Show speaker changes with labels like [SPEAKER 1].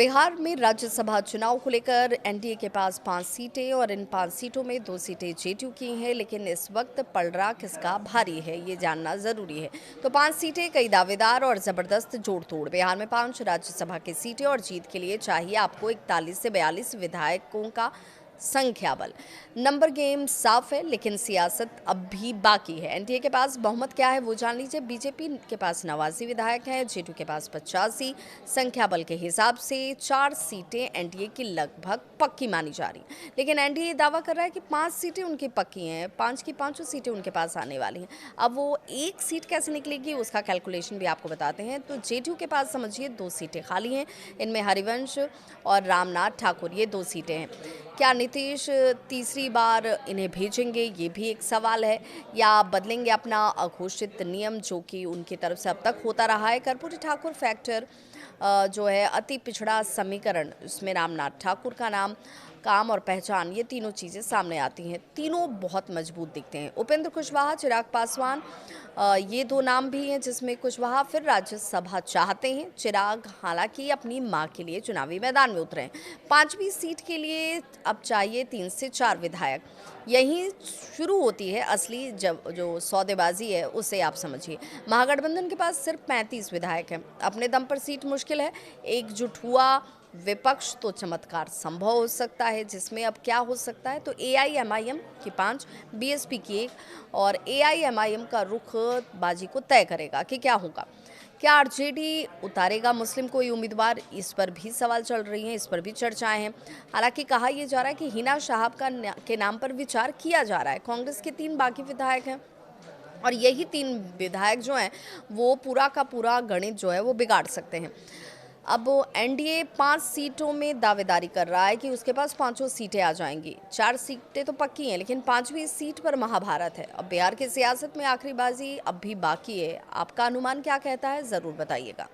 [SPEAKER 1] बिहार में राज्यसभा चुनाव को लेकर एनडीए के पास 5 सीटें और इन 5 सीटों में 2 सीटें जेडीयू की हैं, लेकिन इस वक्त पलड़ा किसका भारी है ये जानना जरूरी है। तो 5 सीटें, कई दावेदार और जबरदस्त जोड़ तोड़। बिहार में 5 राज्यसभा की सीटें और जीत के लिए चाहिए आपको 41 से 42 विधायकों का संख्या बल। नंबर गेम साफ है, लेकिन सियासत अब भी बाकी है। एनडीए के पास बहुमत क्या है वो जान लीजिए। बीजेपी के पास 89 विधायक हैं, जेडीयू के पास 85। संख्या बल के हिसाब से 4 सीटें एनडीए की लगभग पक्की मानी जा रही, लेकिन एनडीए दावा कर रहा है कि 5 सीटें उनकी पक्की हैं, 5 की 5 सीटें उनके पास आने वाली हैं। अब वो एक सीट कैसे निकलेगी उसका कैलकुलेशन भी आपको बताते हैं। तो जेडीयू के पास समझिए 2 सीटें खाली हैं, इनमें हरिवंश और रामनाथ ठाकुर, ये 2 सीटें हैं। क्या नीतीश तीसरी बार इन्हें भेजेंगे, ये भी एक सवाल है, या बदलेंगे अपना अघोषित नियम जो कि उनकी तरफ से अब तक होता रहा है। कर्पूरी ठाकुर फैक्टर जो है अति पिछड़ा समीकरण, उसमें रामनाथ ठाकुर का नाम, काम और पहचान, ये तीनों चीज़ें सामने आती हैं। तीनों बहुत मजबूत दिखते हैं। उपेंद्र कुशवाहा, चिराग पासवान, ये 2 नाम भी हैं, जिसमें कुशवाहा फिर राज्यसभा चाहते हैं। चिराग हालांकि अपनी मां के लिए चुनावी मैदान में उतरे हैं। 5वीं सीट के लिए अब चाहिए 3 से 4 विधायक। यहीं शुरू होती है असली जब जो सौदेबाजी है, उसे आप समझिए। महागठबंधन के पास सिर्फ 35 विधायक हैं। अपने दम पर सीट मुश्किल है। एकजुट हुआ विपक्ष तो चमत्कार संभव हो सकता है, जिसमें अब क्या हो सकता है। तो एआईएमआईएम की 5, बीएसपी की 1 और एआईएमआईएम का रुख बाजी को तय करेगा कि क्या होगा। क्या आरजेडी उतारेगा मुस्लिम कोई उम्मीदवार, इस पर भी सवाल चल रही हैं, इस पर भी चर्चाएं हैं। हालांकि कहा यह जा रहा है कि हिना साहब के नाम पर विचार किया जा रहा है। कांग्रेस के 3 बाकी विधायक हैं और यही 3 विधायक जो हैं वो पूरा का पूरा गणित जो है वो बिगाड़ सकते हैं। अब एनडीए 5 सीटों में दावेदारी कर रहा है कि उसके पास 5 सीटें आ जाएंगी। 4 सीटें तो पक्की हैं, लेकिन 5वीं सीट पर महाभारत है। अब बिहार की सियासत में आखिरी बाजी अब भी बाकी है। आपका अनुमान क्या कहता है, ज़रूर बताइएगा।